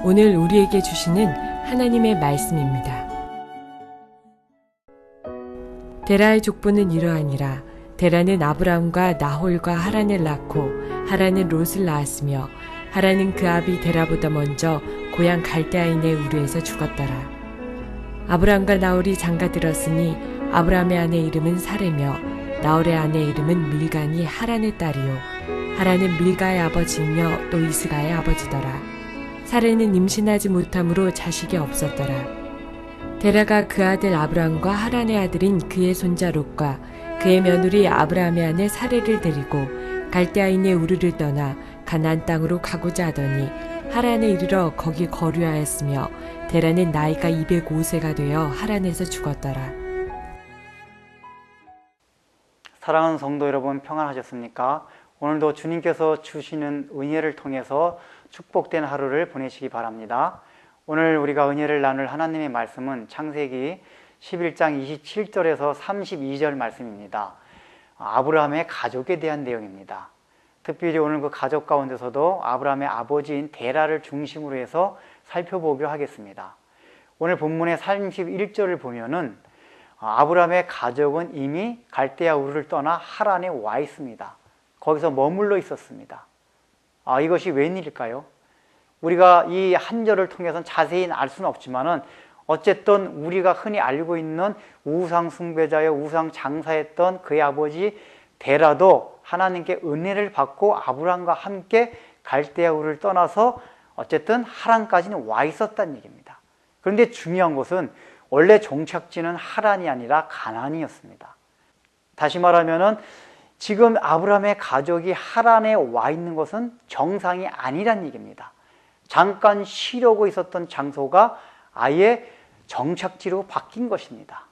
오늘 우리에게 주시는 하나님의 말씀입니다. 데라의 족보는 이러하니라. 데라는 아브람과 나홀과 하란을 낳고 하란은 롯을 낳았으며 하란은 그 아비 데라보다 먼저 고향 갈대아인의 우르에서 죽었더라. 아브람과 나홀이 장가들었으니 아브람의 아내 이름은 사레며 나홀의 아내 이름은 밀간이 하란의 딸이요 하란은 밀가의 아버지이며 또 이스가의 아버지더라. 사레는 임신하지 못함으로 자식이 없었더라. 데라가 그 아들 아브람과 하란의 아들인 그의 손자 롯과 그의 며느리 아브람의 아내 사레를 데리고 갈대아인의 우르를 떠나 가나안 땅으로 가고자 하더니 하란에 이르러 거기 거류하였으며 데라는 나이가 205세가 되어 하란에서 죽었더라. 사랑하는 성도 여러분, 평안하셨습니까? 오늘도 주님께서 주시는 은혜를 통해서 축복된 하루를 보내시기 바랍니다. 오늘 우리가 은혜를 나눌 하나님의 말씀은 창세기 11장 27절에서 32절 말씀입니다. 아브라함의 가족에 대한 내용입니다. 특별히 오늘 그 가족 가운데서도 아브라함의 아버지인 데라를 중심으로 해서 살펴보기로 하겠습니다. 오늘 본문의 31절을 보면은 아브라함의 가족은 이미 갈대아 우르를 떠나 하란에 와 있습니다. 거기서 머물러 있었습니다. 이것이 웬일일까요? 우리가 이 한 절을 통해서는 자세히 알 수는 없지만은 어쨌든 우리가 흔히 알고 있는 우상 숭배자여 우상 장사했던 그의 아버지 데라도 하나님께 은혜를 받고 아브람과 함께 갈대아 우르를 떠나서 어쨌든 하란까지는 와 있었다는 얘기입니다. 그런데 중요한 것은 원래 종착지는 하란이 아니라 가나안이었습니다. 다시 말하면은 지금 아브라함의 가족이 하란에 와 있는 것은 정상이 아니란 얘기입니다. 잠깐 쉬려고 있었던 장소가 아예 정착지로 바뀐 것입니다.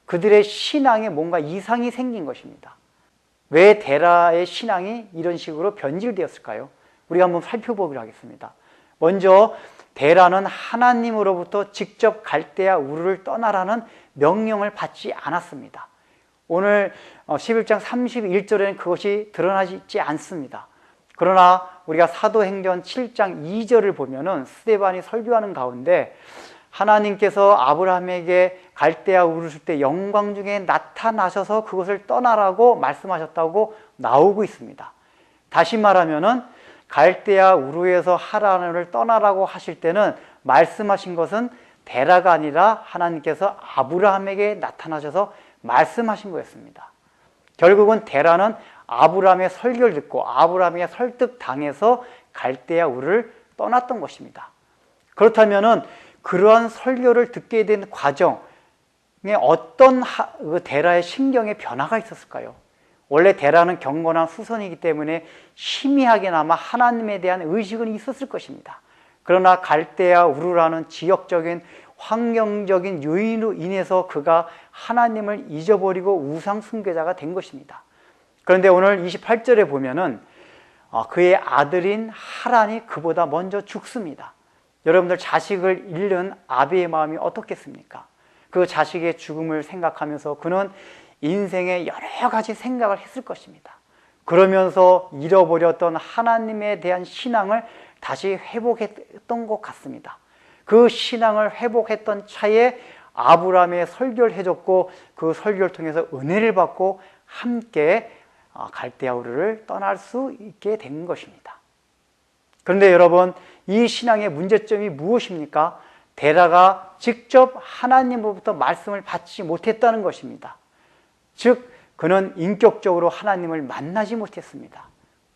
그들의 신앙에 뭔가 이상이 생긴 것입니다. 왜 데라의 신앙이 이런 식으로 변질되었을까요? 우리가 한번 살펴보기로 하겠습니다. 먼저 데라는 하나님으로부터 직접 갈대아 우르를 떠나라는 명령을 받지 않았습니다. 오늘 11장 31절에는 그것이 드러나지 않습니다. 그러나 우리가 사도행전 7장 2절을 보면은 스데반이 설교하는 가운데 하나님께서 아브라함에게 갈대아 우르를 줄 때 영광 중에 나타나셔서 그것을 떠나라고 말씀하셨다고 나오고 있습니다. 다시 말하면은 갈대아 우르에서 하란을 떠나라고 하실 때는 말씀하신 것은 데라가 아니라 하나님께서 아브라함에게 나타나셔서 말씀하신 거였습니다. 결국은 데라는 아브라함의 설교를 듣고 아브라함에게 설득당해서 갈대아 우르를 떠났던 것입니다. 그렇다면은 그러한 설교를 듣게 된 과정에 어떤 데라의 신경에 변화가 있었을까요? 원래 데라는 경건한 후손이기 때문에 희미하게나마 하나님에 대한 의식은 있었을 것입니다. 그러나 갈대아 우르라는 지역적인 환경적인 요인으로 인해서 그가 하나님을 잊어버리고 우상 숭배자가 된 것입니다. 그런데 오늘 28절에 보면은 그의 아들인 하란이 그보다 먼저 죽습니다. 여러분들 자식을 잃는 아비의 마음이 어떻겠습니까? 그 자식의 죽음을 생각하면서 그는 인생의 여러 가지 생각을 했을 것입니다. 그러면서 잃어버렸던 하나님에 대한 신앙을 다시 회복했던 것 같습니다. 그 신앙을 회복했던 차에 아브라함의 설교를 해줬고 그 설교를 통해서 은혜를 받고 함께 갈대아 우르를 떠날 수 있게 된 것입니다. 그런데 여러분, 이 신앙의 문제점이 무엇입니까? 데라가 직접 하나님으로부터 말씀을 받지 못했다는 것입니다. 즉 그는 인격적으로 하나님을 만나지 못했습니다.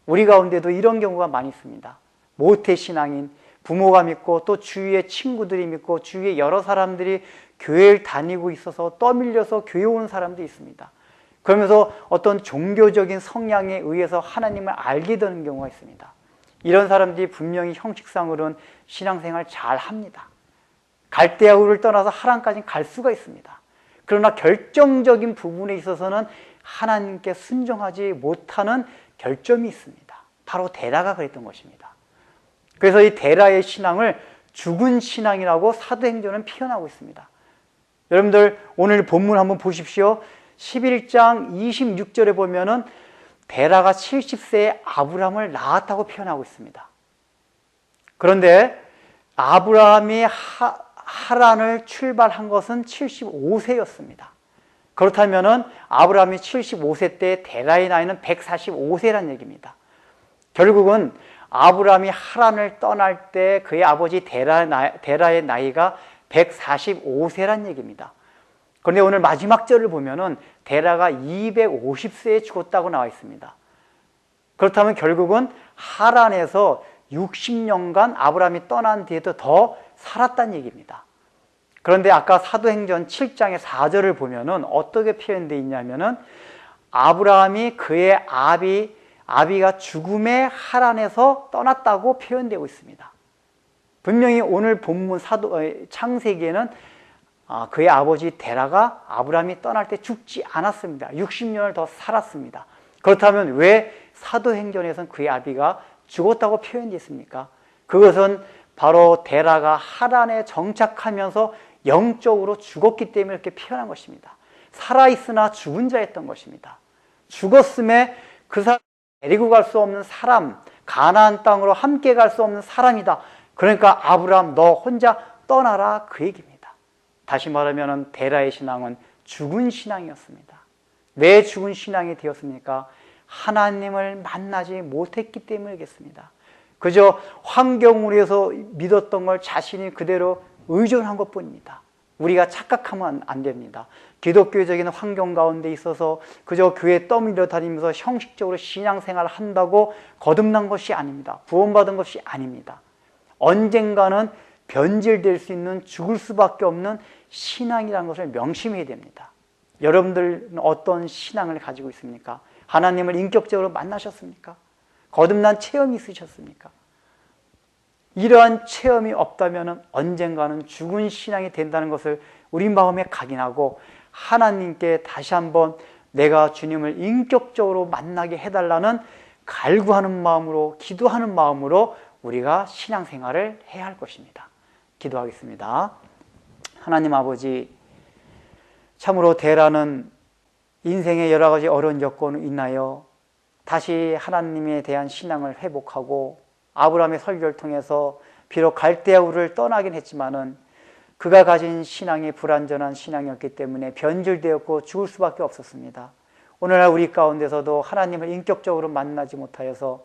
우리 가운데도 이런 경우가 많이 있습니다. 모태신앙인, 부모가 믿고 또 주위의 친구들이 믿고 주위의 여러 사람들이 교회를 다니고 있어서 떠밀려서 교회 오는 사람도 있습니다. 그러면서 어떤 종교적인 성향에 의해서 하나님을 알게 되는 경우가 있습니다. 이런 사람들이 분명히 형식상으로는 신앙생활 잘 합니다. 갈대아 우르를 떠나서 하란까지 갈 수가 있습니다. 그러나 결정적인 부분에 있어서는 하나님께 순종하지 못하는 결점이 있습니다. 바로 데라가 그랬던 것입니다. 그래서 이 데라의 신앙을 죽은 신앙이라고 사도행전은 표현하고 있습니다. 여러분들 오늘 본문 한번 보십시오. 11장 26절에 보면은 데라가 70세에 아브람을 낳았다고 표현하고 있습니다. 그런데 아브라함이 하란을 출발한 것은 75세였습니다. 그렇다면 아브라함이 75세 때 데라의 나이는 145세란 얘기입니다. 결국은 아브라함이 하란을 떠날 때 그의 아버지 데라의 나이가 145세란 얘기입니다. 그런데 오늘 마지막 절을 보면은 데라가 250세에 죽었다고 나와 있습니다. 그렇다면 결국은 하란에서 60년간 아브라함이 떠난 뒤에도 더 살았다는 얘기입니다. 그런데 아까 사도행전 7장의 4절을 보면은 어떻게 표현되어 있냐면은 아브라함이 그의 아비가 죽음의 하란에서 떠났다고 표현되고 있습니다. 분명히 오늘 본문 창세기에는 그의 아버지 데라가 아브라함이 떠날 때 죽지 않았습니다. 60년을 더 살았습니다. 그렇다면 왜 사도행전에서는 그의 아비가 죽었다고 표현됐습니까? 그것은 바로 데라가 하란에 정착하면서 영적으로 죽었기 때문에 이렇게 표현한 것입니다. 살아있으나 죽은 자였던 것입니다. 죽었음에 그 사람 데리고 갈 수 없는 사람, 가나안 땅으로 함께 갈 수 없는 사람이다. 그러니까 아브라함 너 혼자 떠나라 그 얘기입니다. 다시 말하면 데라의 신앙은 죽은 신앙이었습니다. 왜 죽은 신앙이 되었습니까? 하나님을 만나지 못했기 때문이겠습니다. 그저 환경으로 해서 믿었던 걸 자신이 그대로 의존한 것뿐입니다. 우리가 착각하면 안 됩니다. 기독교적인 환경 가운데 있어서 그저 교회에 떠밀려 다니면서 형식적으로 신앙생활을 한다고 거듭난 것이 아닙니다. 구원받은 것이 아닙니다. 언젠가는 변질될 수 있는 죽을 수밖에 없는 신앙이라는 것을 명심해야 됩니다. 여러분들은 어떤 신앙을 가지고 있습니까? 하나님을 인격적으로 만나셨습니까? 거듭난 체험이 있으셨습니까? 이러한 체험이 없다면 언젠가는 죽은 신앙이 된다는 것을 우리 마음에 각인하고 하나님께 다시 한번 내가 주님을 인격적으로 만나게 해달라는 갈구하는 마음으로, 기도하는 마음으로 우리가 신앙생활을 해야 할 것입니다. 기도하겠습니다. 하나님 아버지, 참으로 데라는 인생의 여러 가지 어려운 여건으로 인하여 다시 하나님에 대한 신앙을 회복하고 아브라함의 설교를 통해서 비록 갈대아 우르를 떠나긴 했지만은 그가 가진 신앙이 불완전한 신앙이었기 때문에 변질되었고 죽을 수밖에 없었습니다. 오늘날 우리 가운데서도 하나님을 인격적으로 만나지 못하여서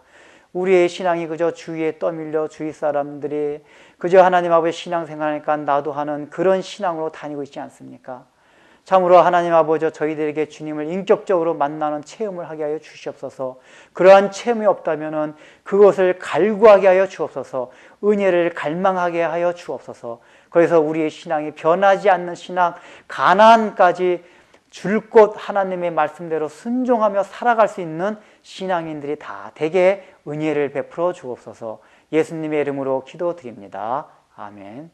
우리의 신앙이 그저 주위에 떠밀려 주위 사람들이 그저 하나님 아버지 신앙생활하니까 나도 하는 그런 신앙으로 다니고 있지 않습니까? 참으로 하나님 아버지 저희들에게 주님을 인격적으로 만나는 체험을 하게 하여 주시옵소서. 그러한 체험이 없다면 그것을 갈구하게 하여 주옵소서. 은혜를 갈망하게 하여 주옵소서. 그래서 우리의 신앙이 변하지 않는 신앙, 가나안까지 줄 곳 하나님의 말씀대로 순종하며 살아갈 수 있는 신앙인들이 다 되게 은혜를 베풀어 주옵소서. 예수님의 이름으로 기도드립니다. 아멘.